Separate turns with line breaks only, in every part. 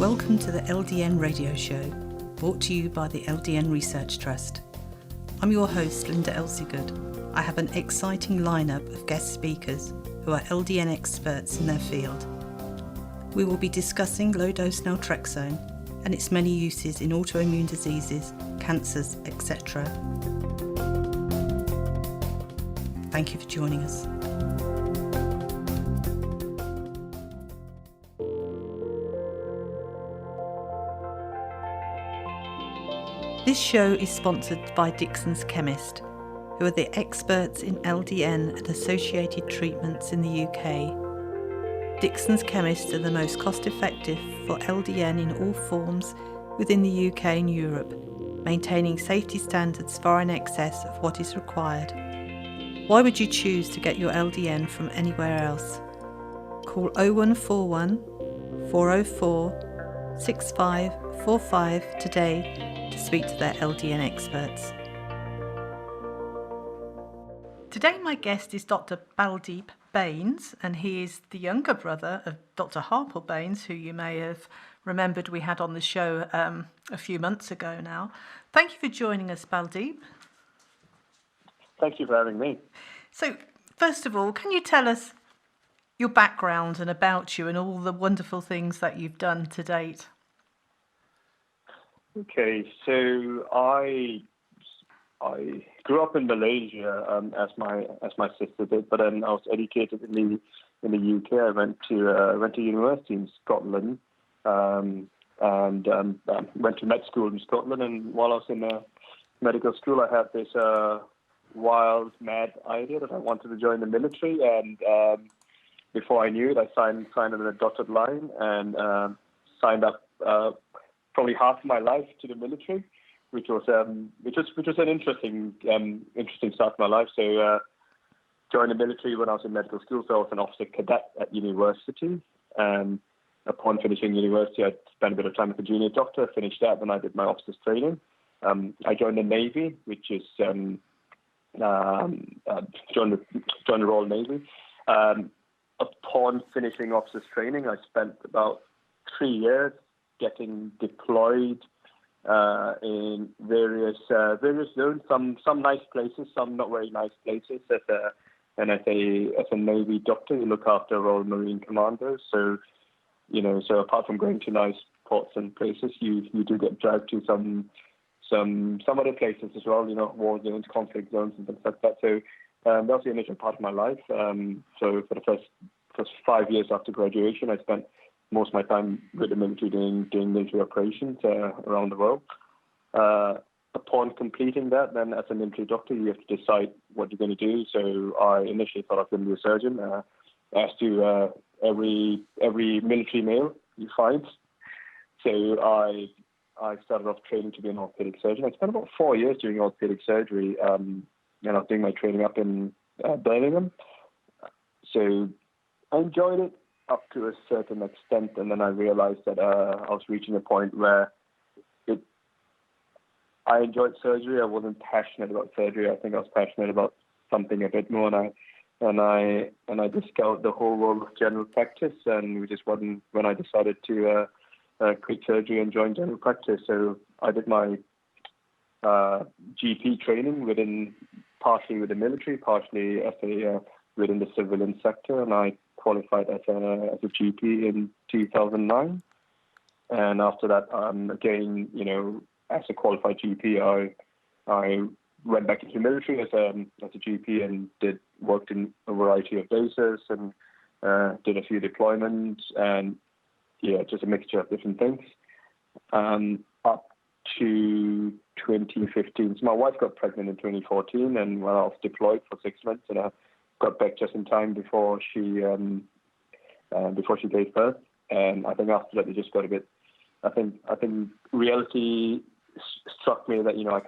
Welcome to the LDN radio show, brought to you by the LDN Research Trust. I'm your host, Linda Elsiegood. I have an exciting lineup of guest speakers who are LDN experts in their field. We will be discussing low-dose Naltrexone and its many uses in autoimmune diseases, cancers, etc. Thank you for joining us. This show is sponsored by Dixon's Chemist, who are the experts in LDN and associated treatments in the UK. Dixon's Chemist are the most cost-effective for LDN in all forms within the UK and Europe, maintaining safety standards far in excess of what is required. Why would you choose to get your LDN from anywhere else? Call 0141 404 6545 today to speak to their LDN experts. Today my guest is Dr. Baldeep Bains, and he is the younger brother of Dr. Harper Bains, who you may have remembered we had on the show a few months ago now. Thank you for joining us, Baldeep.
Thank you for having me.
So, first of all, can you tell us your background and about you and all the wonderful things that you've done to date?
Okay, so I grew up in Malaysia as my sister did, but then I was educated in the UK. I went to university in Scotland and went to med school in Scotland. And while I was in medical school, I had this wild, mad idea that I wanted to join the military. And before I knew it, I signed on a dotted line and signed up probably half of my life to the military, which was an interesting start to my life. So joined the military when I was in medical school. So I was an officer cadet at university. Upon finishing university, I spent a bit of time with a junior doctor. Finished that, then I did my officer's training. I joined the Navy, which is joined the Royal Navy. Upon finishing officer's training, I spent about 3 years getting deployed in various zones, some nice places, some not very nice places. As a Navy doctor, you look after Royal Marine Commandos. So apart from going to nice ports and places, you do get dragged to some other places as well. War zones, conflict zones, and things like that. So that was the initial part of my life. So for the first 5 years after graduation, I spent most of my time with the military doing military operations around the world. Upon completing that, then as a military doctor, you have to decide what you're going to do. So I initially thought I was going to be a surgeon, as do every military male you find. So I started off training to be an orthopedic surgeon. I spent about 4 years doing orthopedic surgery, and I was doing my training up in Birmingham. So I enjoyed it up to a certain extent, and then I realized that I was reaching a point where I enjoyed surgery. I wasn't passionate about surgery. I think I was passionate about something a bit more, and I discovered the whole world of general practice, and which is when I decided to quit surgery and join general practice. So I did my GP training partially with the military, partially within the civilian sector, and I qualified as a GP in 2009. And after that, again, as a qualified GP, I went back into the military as a GP and worked in a variety of bases and did a few deployments and just a mixture of different things. Up to 2015. So my wife got pregnant in 2014, and when I was deployed for 6 months, and I got back just in time before she gave birth. And I think after that, we just got a bit. I think reality struck me that I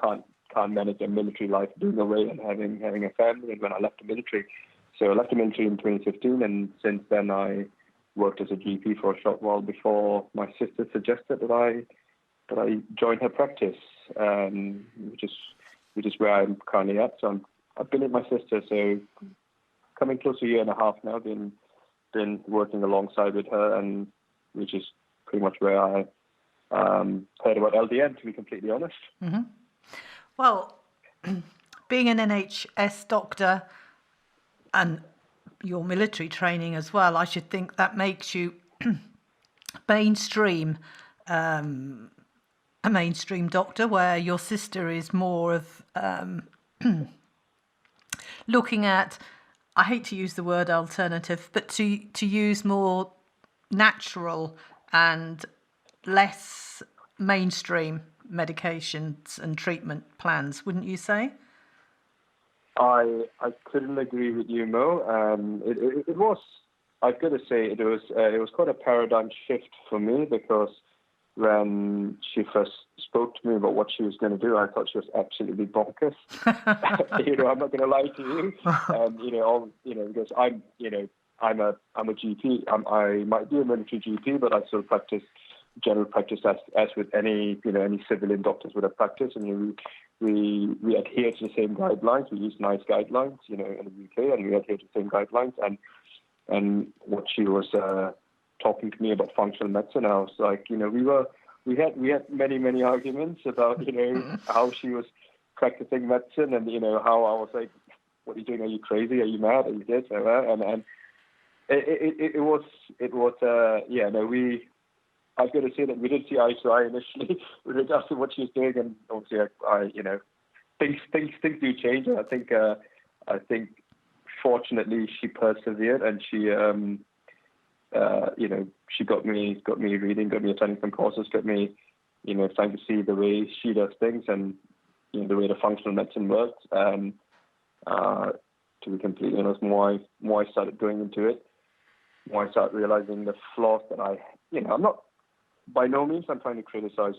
can't manage a military life being away and having a family. And when I left the military, so I left the military in 2015, and since then I worked as a GP for a short while before my sister suggested that I join her practice, which is where I'm currently at. So I've been with my sister, so coming close to a year and a half now. Been working alongside with her, and which is pretty much where I heard about LDN, to be completely honest.
Mm-hmm. Well, being an NHS doctor and your military training as well, I should think that makes you mainstream, a mainstream doctor, where your sister is more of looking at, I hate to use the word alternative, but to use more natural and less mainstream medications and treatment plans, wouldn't you say?
I couldn't agree with you, Mo. It was, I've got to say, it was quite a paradigm shift for me, because when she first spoke to me about what she was going to do, I thought she was absolutely bonkers. I'm not going to lie to you. Because I'm a GP. I might be a military GP, but I still practice general practice as with any civilian doctors would have practiced. And we adhere to the same guidelines. We use NICE guidelines, in the UK, and we adhere to the same guidelines. And what she was talking to me about functional medicine, I was like, we had many arguments about how she was practicing medicine, and how I was like, what are you doing? Are you crazy? Are you mad? Are you this? And it was I've got to say that we did see eye to eye initially with regards to what she was doing, and obviously things do change. And I think fortunately she persevered, and she she got me reading, got me attending some courses, got me trying to see the way she does things, and the way the functional medicine works. And to be completely honest, more I started going into it, more I started realizing the flaws that I'm not, by no means I'm trying to criticize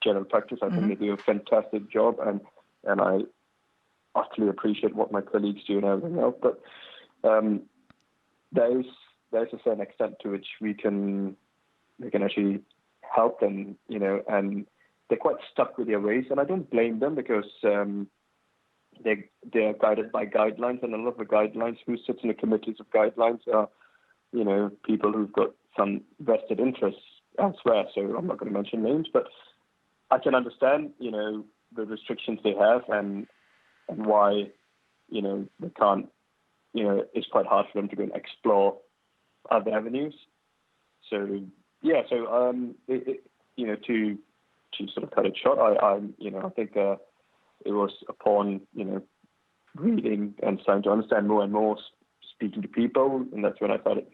general practice. I think they do a fantastic job, and I utterly appreciate what my colleagues do and everything else. But there's a certain extent to which we can actually help them, and they're quite stuck with their ways. And I don't blame them, because they're guided by guidelines, and a lot of the guidelines, who sits in the committees of guidelines are, people who've got some vested interests elsewhere. So I'm not going to mention names, but I can understand, the restrictions they have, and why, they can't, it's quite hard for them to go and explore other avenues. So yeah, to sort of cut it short, I think it was upon reading and starting to understand more and more, speaking to people, and that's when I started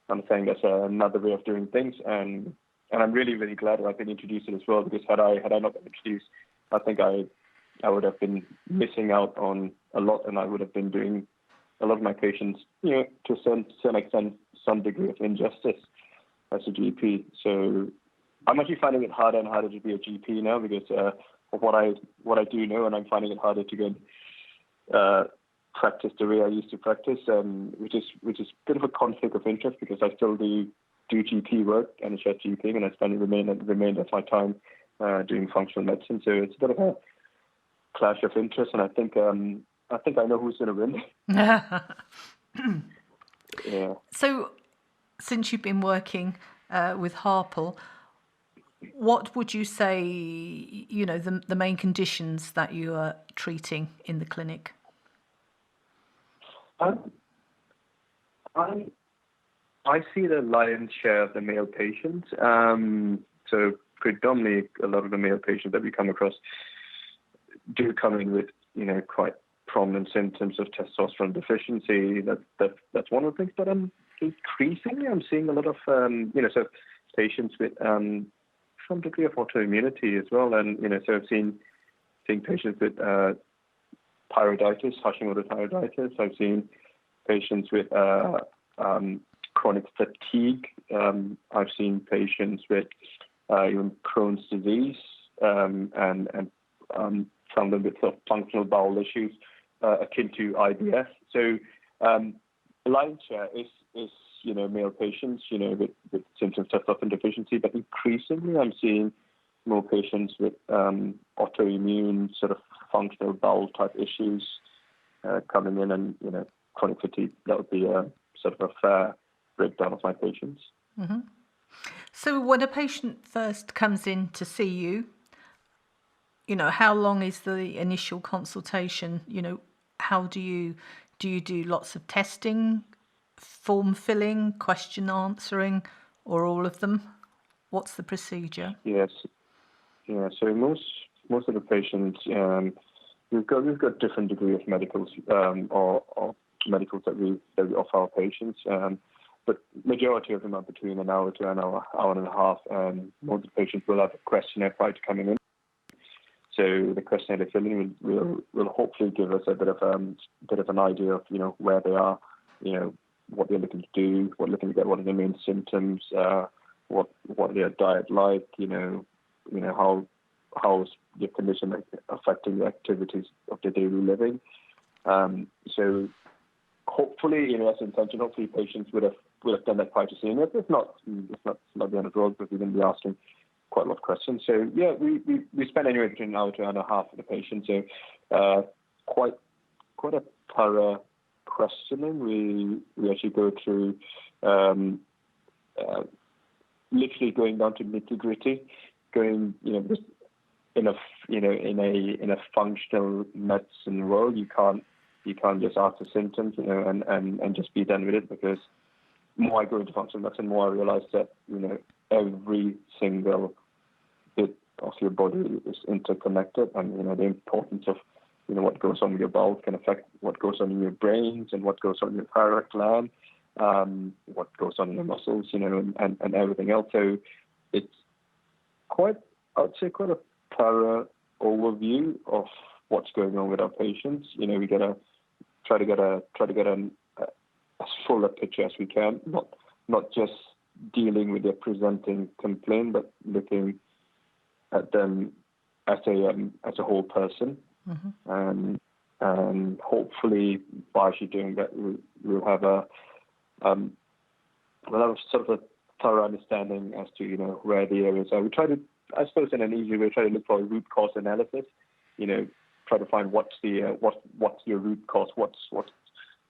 understanding there's another way of doing things, and I'm really, really glad that I've been introduced to it as well, because had I not been introduced, I think I would have been missing out on a lot, and I would have been doing a lot of my patients, to a certain extent, some degree of injustice as a GP. So I'm actually finding it harder and harder to be a GP now, because of what I do know, and I'm finding it harder to go practice the way I used to practice, which is a bit of a conflict of interest, because I still do GP work, NHS GP, and I spend the remainder of my time doing functional medicine. So it's a bit of a clash of interest, and I think I know who's going to win. Yeah.
So, since you've been working with Harple, what would you say, the main conditions that you are treating in the clinic?
I see the lion's share of the male patients. So predominantly, a lot of the male patients that we come across do come in with, quite prominent symptoms of testosterone deficiency. That's one of the things. But increasingly, I'm seeing a lot of, so patients with some degree of autoimmunity as well. And, so I've seen patients with thyroiditis, Hashimoto thyroiditis. I've seen patients with chronic fatigue. I've seen patients with even Crohn's disease, and some of them with sort of functional bowel issues akin to IBS. So the lion's share is male patients, with symptoms of testosterone deficiency. But increasingly, I'm seeing more patients with autoimmune sort of functional bowel type issues coming in, and chronic fatigue. That would be sort of a fair breakdown of my patients.
Mm-hmm. So when a patient first comes in to see you, how long is the initial consultation? How do you do lots of testing, form filling, question answering, or all of them? What's the procedure?
Yes. Yeah. So most of the patients, we've got different degree of medicals or medicals that we offer our patients. But majority of them are between an hour to an hour and a half. Most of the patients will have a questionnaire prior to coming in. So the questionnaire they fill in will hopefully give us a bit of an idea of where they are, what they're looking to do, what are their main symptoms, what their diet like, how's your condition affecting the activities of their daily living. So hopefully, that's the intention. Hopefully, patients would have done that prior to seeing it. It's not the end of the road, because we're going to be asking quite a lot of questions. So yeah, we spend anywhere between an hour to an hour and a half with the patient. So quite a thorough questioning. We actually go through literally going down to nitty gritty, going just in a functional medicine world. You can't just ask the symptoms and just be done with it, because the more I go into functional medicine, the more I realize that every single bit of your body is interconnected, and the importance of what goes on with your bowels can affect what goes on in your brains and what goes on in your thyroid gland, what goes on in your muscles, and everything else. So it's I would say quite a thorough overview of what's going on with our patients. We gotta try to get as full a picture as we can, not just dealing with their presenting complaint, but looking at them as a whole person. Mm-hmm. And hopefully by actually doing that, we'll have a sort of a thorough understanding as to where the areas are. We try to, I suppose, in an easy way, try to look for a root cause analysis. Try to find what's your root cause, what's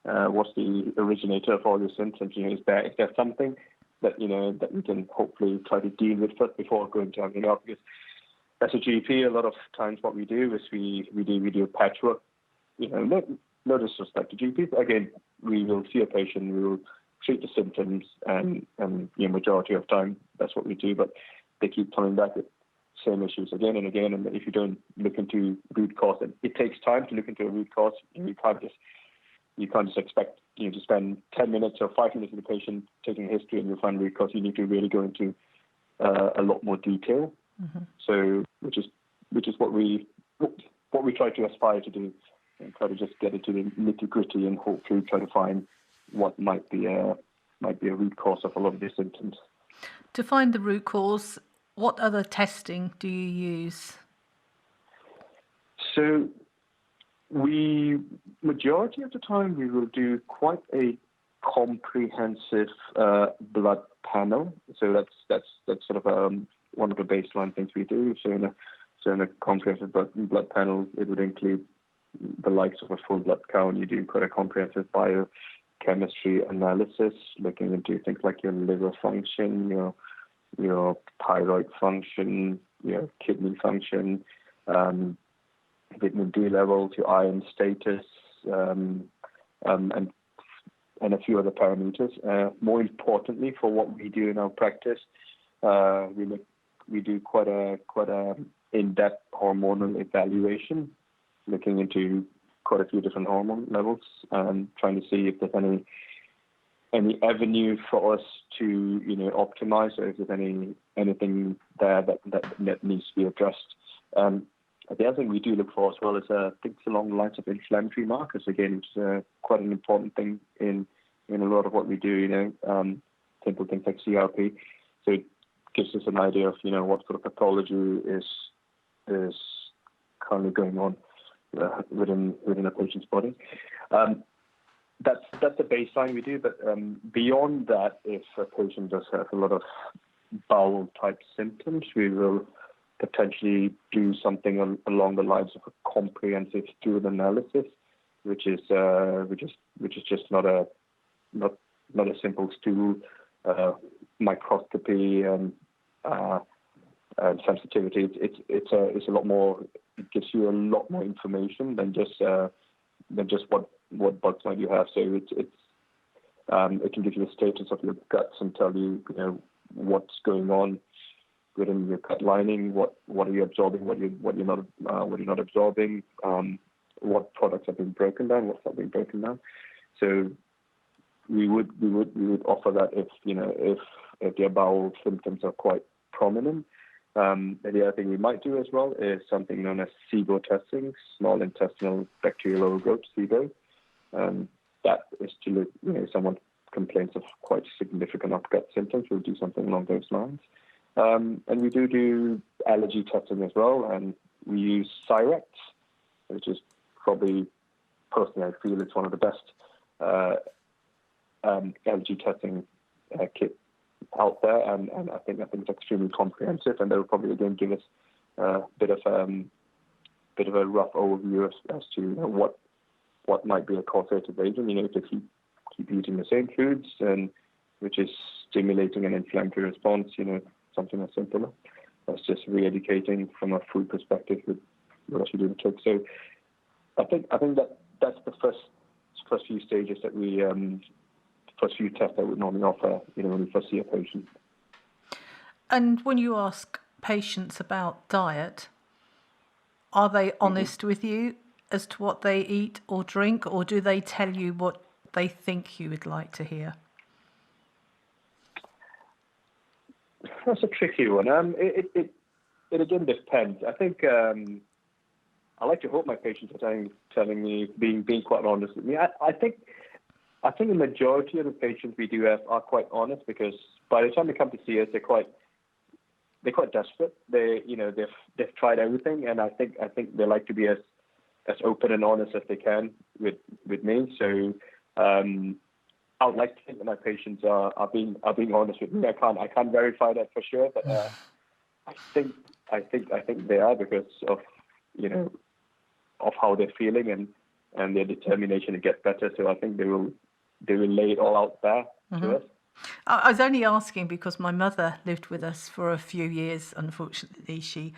the originator of all your symptoms. Is there something that that we can hopefully try to deal with first before going to anything else? Because as a GP, a lot of times what we do is we do patchwork. No disrespect to GPs. Again, we will see a patient, we will treat the symptoms, and majority of time that's what we do. But they keep coming back with same issues again and again. And if you don't look into root cause, and it takes time to look into a root cause, you can't just expect to spend 10 minutes or 5 minutes with the patient taking a history and you'll find root cause. You need to really go into a lot more detail. Mm-hmm. So which is what we try to aspire to do, and try to just get into the nitty gritty and hopefully try to find what might be a root cause of a lot of these symptoms.
To find the root cause, what other testing do you use?
So majority of the time we will do quite a comprehensive blood panel. So that's sort of one of the baseline things we do. So in a comprehensive blood panel, it would include the likes of a full blood count. You do quite a comprehensive biochemistry analysis, looking into things like your liver function, your thyroid function, your kidney function, vitamin D levels, your iron status, and a few other parameters. More importantly, for what we do in our practice, we do quite a in-depth hormonal evaluation, looking into quite a few different hormone levels, and trying to see if there's any avenue for us to optimize, or if there's anything there that needs to be addressed. The other thing we do look for as well is things along the lines of inflammatory markers. Again, it's quite an important thing in a lot of what we do. Simple things like CRP. So it gives us an idea of what sort of pathology is currently going on within a patient's body. That's the baseline we do. But beyond that, if a patient does have a lot of bowel type symptoms, we will potentially do something along the lines of a comprehensive stool analysis, which is just not a simple stool microscopy and sensitivity. It's a lot more. It gives you a lot more information than just what bugs might you have. So it can give you the status of your guts and tell you, what's going on within your gut lining, what are you absorbing, what you're not absorbing, what products have been broken down, what's not being broken down. So we would offer that if their bowel symptoms are quite prominent. And the other thing we might do as well is something known as SIBO testing, small intestinal bacterial overgrowth, SIBO. That is to look, someone complains of quite significant upgut symptoms, we'll do something along those lines. And we do allergy testing as well, and we use Cyrex, which is probably, personally, I feel it's one of the best allergy testing kit out there, and I think it's extremely comprehensive, and they'll probably again give us a bit of a rough overview as to what might be a causative agent. If you keep eating the same foods, and which is stimulating an inflammatory response, something as simple as just re-educating from a food perspective with what you do the trick. So I think that's the first few stages that we first few tests that we normally offer, when we first see a patient.
And when you ask patients about diet, are they honest with you as to what they eat or drink, or do they tell you what they think you would like to hear?
That's a tricky one. It again depends. I think I like to hope my patients are telling me, being quite honest with me. I think the majority of the patients we do have are quite honest, because by the time they come to see us, they're quite desperate. They've tried everything, and I think they like to be as open and honest as they can with me. So I would like to think that my patients are being honest with me. I can't verify that for sure, but I think they are, because of of how they're feeling and their determination to get better. So I think they will lay it all out there to us.
I was only asking because my mother lived with us for a few years. Unfortunately, she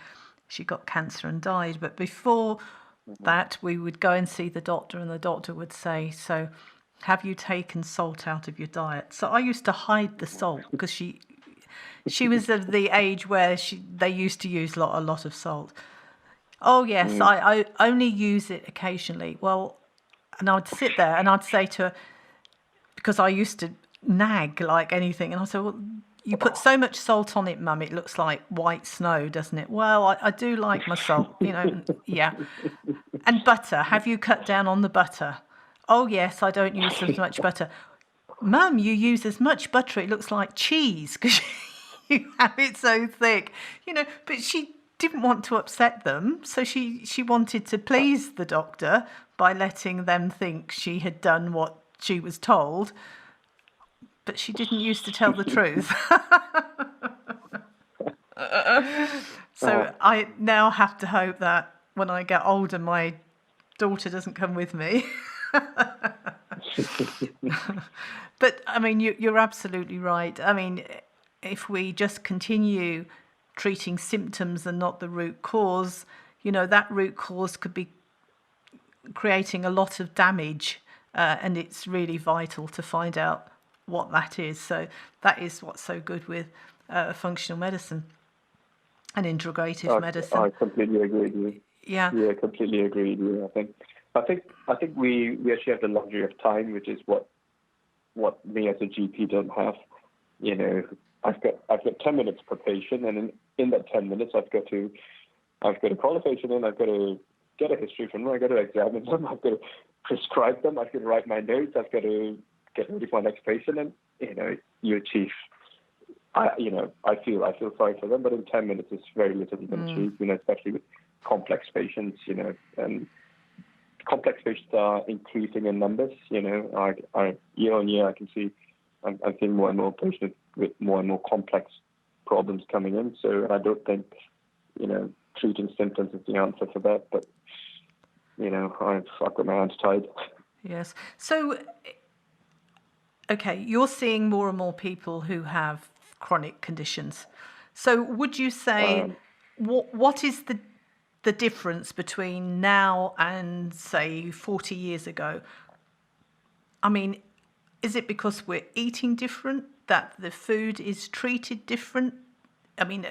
got cancer and died. But before that, we would go and see the doctor, and the doctor would say, "So, have you taken salt out of your diet?" So I used to hide the salt, because she was of the age where they used to use a lot of salt. Oh yes, I only use it occasionally. Well, and I'd sit there and I'd say to her, because I used to nag like anything, and I said, "Well, you put so much salt on it, Mum, it looks like white snow, doesn't it?" "Well, I do like my salt, yeah." "And butter, have you cut down on the butter?" "Oh yes, I don't use as much butter." "Mum, you use as much butter, it looks like cheese, because you have it so thick." But she didn't want to upset them, so she wanted to please the doctor by letting them think she had done what she was told, but she didn't used to tell the truth. So I now have to hope that when I get older, my daughter doesn't come with me. But I mean, you're absolutely right. I mean, if we just continue treating symptoms and not the root cause, that root cause could be creating a lot of damage, and it's really vital to find out what that is. So that is what's so good with functional medicine and integrative medicine.
I completely agree with you.
Yeah,
completely agree with you. I think we actually have the luxury of time, which is what me as a GP don't have. I've got 10 minutes per patient, and in that 10 minutes, I've got to call a patient in, I've got to get a history from them, I've got to examine them, I've got to prescribe them, I've got to write my notes, I've got to get ready for my next patient, and you achieve. I feel sorry for them, but in 10 minutes, it's very little you can achieve. Especially with complex patients. And complex patients are increasing in numbers. I year on year, I can see I'm seeing more and more patients with more and more complex problems coming in. So I don't think, treating symptoms is the answer for that. But, I've got my hands tied.
Yes. So, okay, you're seeing more and more people who have chronic conditions. So would you say, what is the difference between now and, say, 40 years ago? I mean, is it because we're eating different, that the food is treated different? I mean,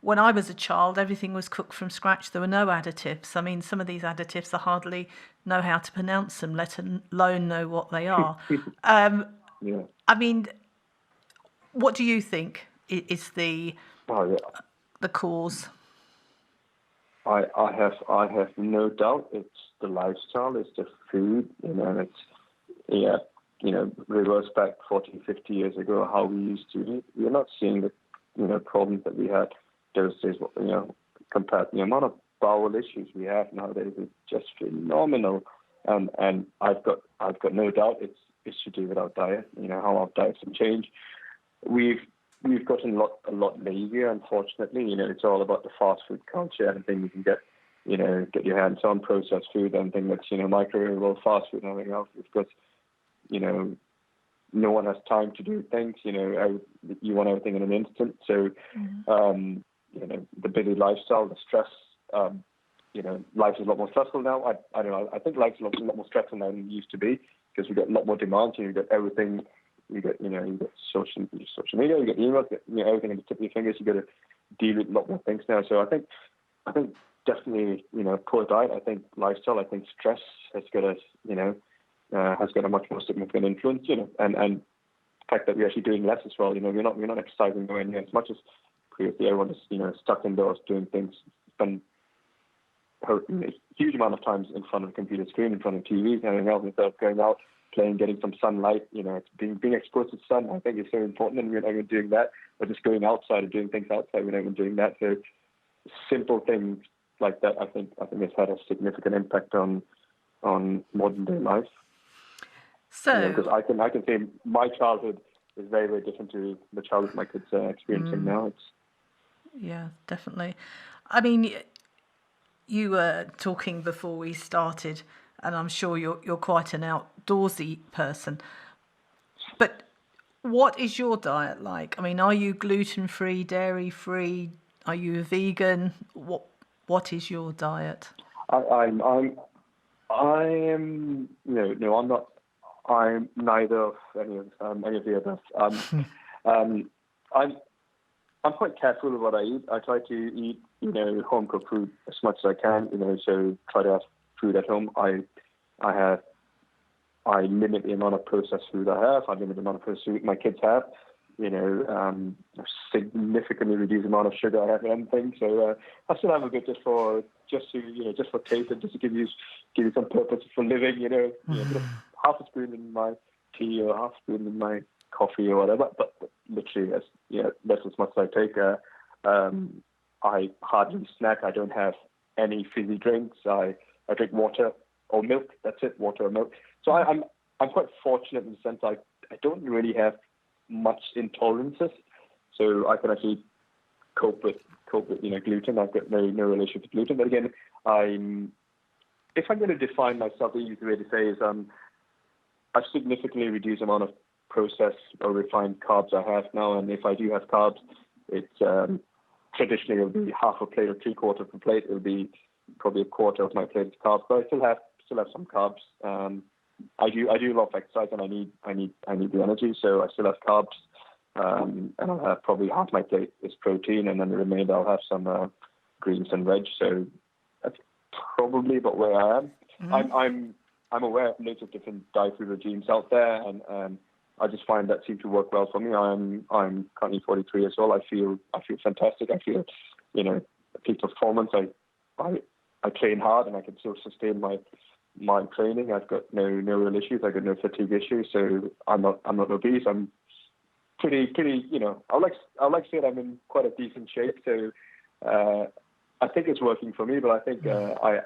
when I was a child, everything was cooked from scratch. There were no additives. I mean, some of these additives, I hardly know how to pronounce them, let alone know what they are.
Yeah.
I mean, what do you think is the cause?
I have no doubt it's the lifestyle, it's the food, reverse back 40, 50 years ago, how we used to eat. We're not seeing the problems that we had those days, compared to the amount of bowel issues we have nowadays is just phenomenal. And I've got no doubt it's to do with our diet, how our diets have changed. We've gotten a lot lazier, unfortunately. It's all about the fast food culture. Anything you can get your hands on, processed food, anything that's, microwavable, fast food, and everything else. It's because, no one has time to do things. You want everything in an instant. So, the busy lifestyle, the stress, life is a lot more stressful now. I don't know. I think life is a lot more stressful now than it used to be because we've got a lot more demands. You've got everything. You got social media, you got emails, you got everything at the tip of your fingers. You got to deal with a lot more things now. So I think definitely poor diet. I think lifestyle. I think stress has got a much more significant influence. And the fact that we're actually doing less as well. We're not exercising nowhere near as much as previously. Everyone is stuck indoors doing things. Spend a huge amount of time in front of a computer screen, in front of TVs, and everything else instead of going out, playing, getting some sunlight, being exposed to the sun, I think is so important, and we're not even doing that. Or just going outside and doing things outside, we're not even doing that. So simple things like that, I think it's had a significant impact on modern day life.
So,
because I can say my childhood is very, very different to the childhood my kids are experiencing now.
Yeah, definitely. I mean, you were talking before we started, and I'm sure you're quite an outdoorsy person. But what is your diet like? I mean, are you gluten-free, dairy-free? Are you a vegan? What is your diet?
I am no, I'm not. I'm neither of any of the above. I'm quite careful with what I eat. I try to eat, home cooked food as much as I can. So try to have food at home. I limit the amount of processed food I have. I limit the amount of processed food my kids have. Significantly reduce the amount of sugar I have in anything. So I still have a bit just for taste and just to give you some purpose for living. Half a spoon in my tea or half a spoon in my coffee or whatever. But literally, that's as much as I take. I hardly snack. I don't have any fizzy drinks. I drink water or milk. That's it, water or milk. So I'm quite fortunate in the sense I don't really have much intolerances, so I can actually cope with gluten. I've got no relationship with gluten. But again, if I'm going to define myself, the easy way to say is I've significantly reduced the amount of processed or refined carbs I have now, and if I do have carbs, it's traditionally it'll be half a plate or 3/4 of a plate. It'll be probably a quarter of my plate is carbs, but I still have some carbs. I do a lot of exercise, and I need the energy, so I still have carbs, and I'll have probably half my plate is protein, and then the remainder I'll have some greens and veg. So that's probably about where I am. Mm-hmm. I'm aware of loads of different dietary regimes out there, and I just find that seems to work well for me. I'm currently 43 years old. I feel fantastic. I feel peak performance. I train hard, and I can still sustain my training. I've got no real issues. I've got no fatigue issues. So I'm not obese. I'm pretty. I like to say that I'm in quite a decent shape. So I think it's working for me. But I think I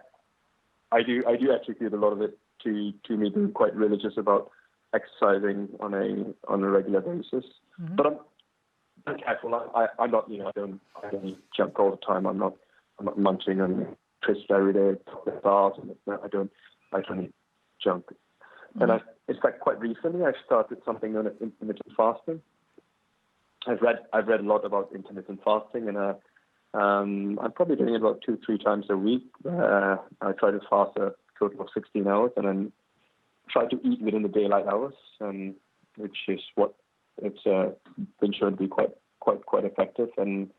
do attribute a lot of it to me being quite religious about exercising on a regular basis. Mm-hmm. But I'm careful. I'm not. I don't eat junk all the time. I'm not munching on crisps every day, bars, and I don't eat junk. Mm-hmm. And in fact, quite recently, I started something known as intermittent fasting. I've read a lot about intermittent fasting, and I'm probably doing it about 2-3 times a week. I try to fast a total of 16 hours, and then try to eat within the daylight hours, which is what it's been shown to be quite effective. And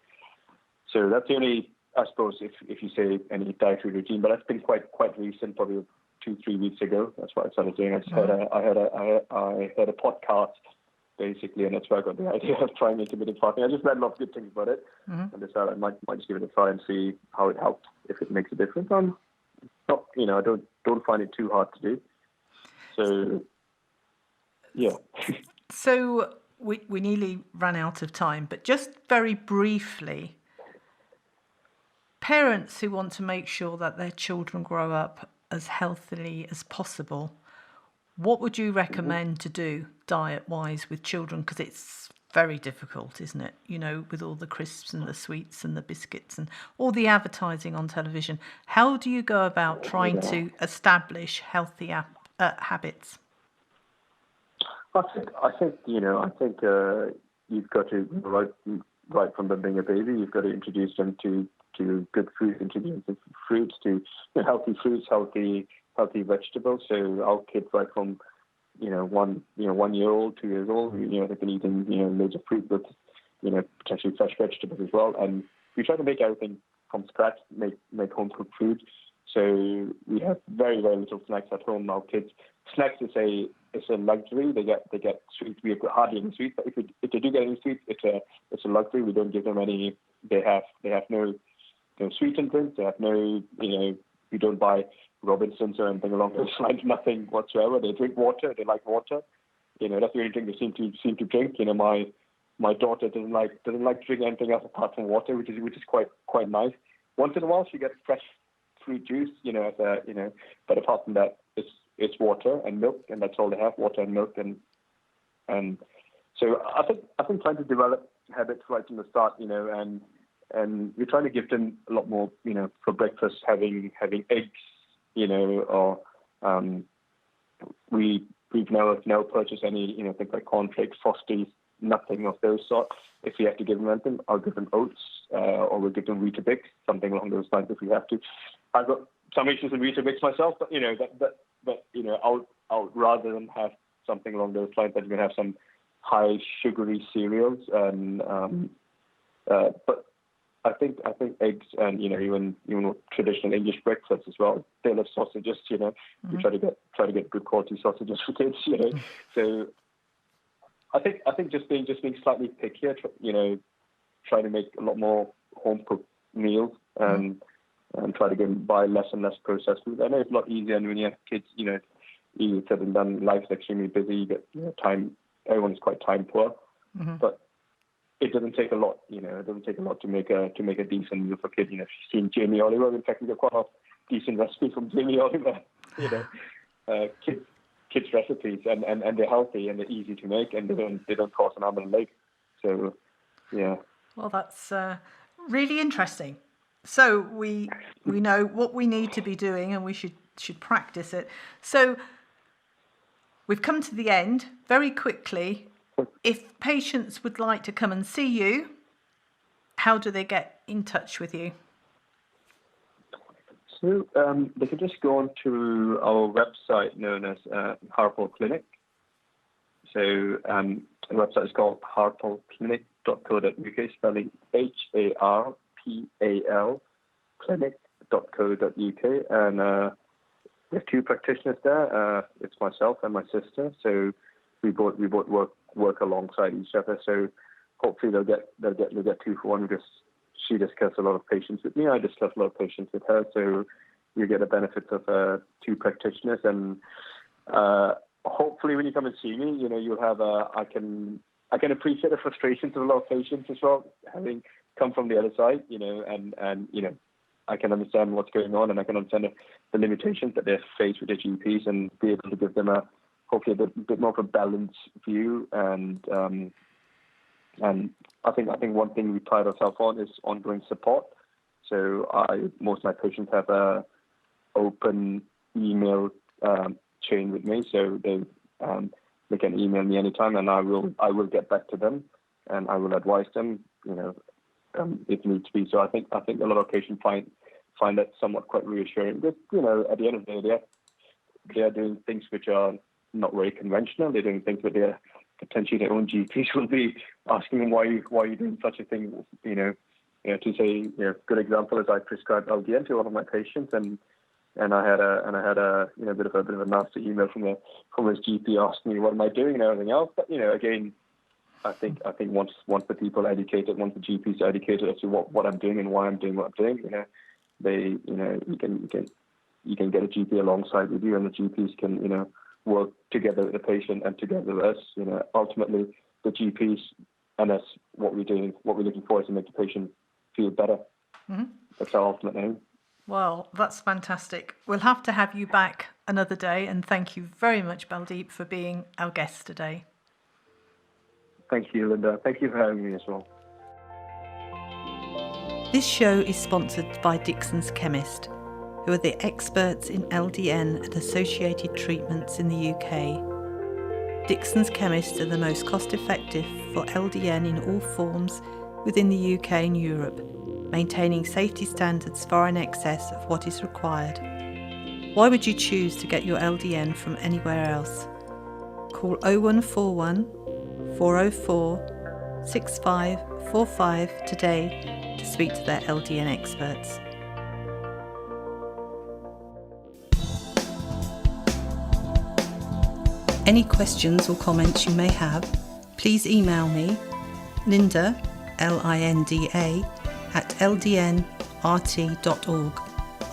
so that's the only, I suppose, if you say any dietary routine, but that's been quite recent, probably 2-3 weeks ago. That's what I started doing. I had a podcast basically, and that's where I got the idea of trying intermittent fasting. I just read a lot of good things about it, and decided I might just give it a try and see how it helps, if it makes a difference. I'm not, I don't find it too hard to do. So, yeah.
So we nearly ran out of time, but just very briefly, parents who want to make sure that their children grow up as healthily as possible, what would you recommend to do diet-wise with children? Because it's very difficult, isn't it? With all the crisps and the sweets and the biscuits and all the advertising on television. How do you go about trying to establish healthy habits?
I think you've got to right from them being a baby, you've got to introduce them to good food, introduce them to fruits, to healthy fruits, healthy vegetables. So our kids right from 1 year old, 2 years old, they've been eating loads of fruit with potentially fresh vegetables as well. And we try to make everything from scratch, make home cooked food. So we have very, very little snacks at home. Our kids, snacks is a luxury. They get sweets. We have hardly any sweets, but if they do get any sweets, it's a luxury. We don't give them any. They have no sweetened drinks. They have no we don't buy Robinsons or anything along those lines. Nothing whatsoever. They drink water. They like water. That's the only thing they seem to drink. My daughter doesn't like drinking anything else apart from water, which is quite nice. Once in a while, she gets fresh fruit juice, but apart from that, it's water and milk, and that's all they have, water and milk, and so I think trying to develop habits right from the start, and we're trying to give them a lot more, for breakfast having eggs, or we've never purchased any, things like cornflakes, Frosties, nothing of those sorts. If we have to give them anything, I'll give them oats, or we'll give them Weetabix, something along those lines if we have to. I've got some issues with Weetabix myself, but I'll rather than have something along those lines, that we're gonna have some high sugary cereals, and but I think eggs and even traditional English breakfast as well. They love sausages, We try to get good quality sausages for kids, So I think just being slightly pickier, trying to make a lot more home cooked meals, and try to buy less and less processed food. I know it's a lot easier, and when you have kids, easier said than done. Life's extremely busy. You get time. Everyone's quite time poor, but it doesn't take a lot. It doesn't take a lot to make a decent meal for kids. If you've seen Jamie Oliver, in fact, we've got quite a decent recipe from Jamie Oliver. Kids recipes, and they're healthy and they're easy to make, and they don't cost an arm and a leg. So, yeah.
Well, that's really interesting. So we know what we need to be doing, and we should practice it. So we've come to the end very quickly. If patients would like to come and see you, how do they get in touch with you?
So they can just go on to our website known as Harpal Clinic. So the website is called harpalclinic.co.uk, spelling HARPAL clinic.co.uk, and we have 2 practitioners there. It's myself and my sister. So we both work alongside each other. So hopefully they'll get 2 for 1, because she discusses a lot of patients with me. I discuss a lot of patients with her. So you get the benefits of 2 practitioners, and hopefully when you come and see me, you'll have I can appreciate the frustrations of a lot of patients as well, having come from the other side, and I can understand what's going on, and I can understand the limitations that they're faced with their GPs, and be able to give them hopefully a bit more of a balanced view. And I think one thing we pride ourselves on is ongoing support. So most of my patients have a open email chain with me, so they can email me anytime, and I will get back to them. and I will advise them, if needs be. So I think a lot of patients find that somewhat quite reassuring. But at the end of the day, they are doing things which are not very conventional. They're doing things where potentially their own GPs will be asking them why are you doing such a thing. To say, good example is I prescribed LDN to one of my patients, and I had a bit of a nasty email from his GP asking me what am I doing and everything else. But again, I think once the people are educated, once the GPs are educated as to what I'm doing and why I'm doing what I'm doing, you can get a GP alongside with you, and the GPs can work together with the patient and together with us. Ultimately the GPs and us, what we're looking for is to make the patient feel better.
Mm-hmm.
That's our ultimate aim.
Well, that's fantastic. We'll have to have you back another day, and thank you very much, Baldeep, for being our guest today.
Thank you, Linda. Thank you for having me as well.
This show is sponsored by Dixon's Chemist, who are the experts in LDN and associated treatments in the UK. Dixon's Chemist are the most cost-effective for LDN in all forms within the UK and Europe, maintaining safety standards far in excess of what is required. Why would you choose to get your LDN from anywhere else? Call 0141 404 6545 today to speak to their LDN experts. Any questions or comments you may have, please email me, Linda, Linda, at ldnrt.org.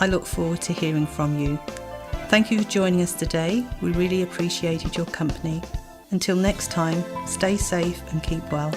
I look forward to hearing from you. Thank you for joining us today. We really appreciated your company. Until next time, stay safe and keep well.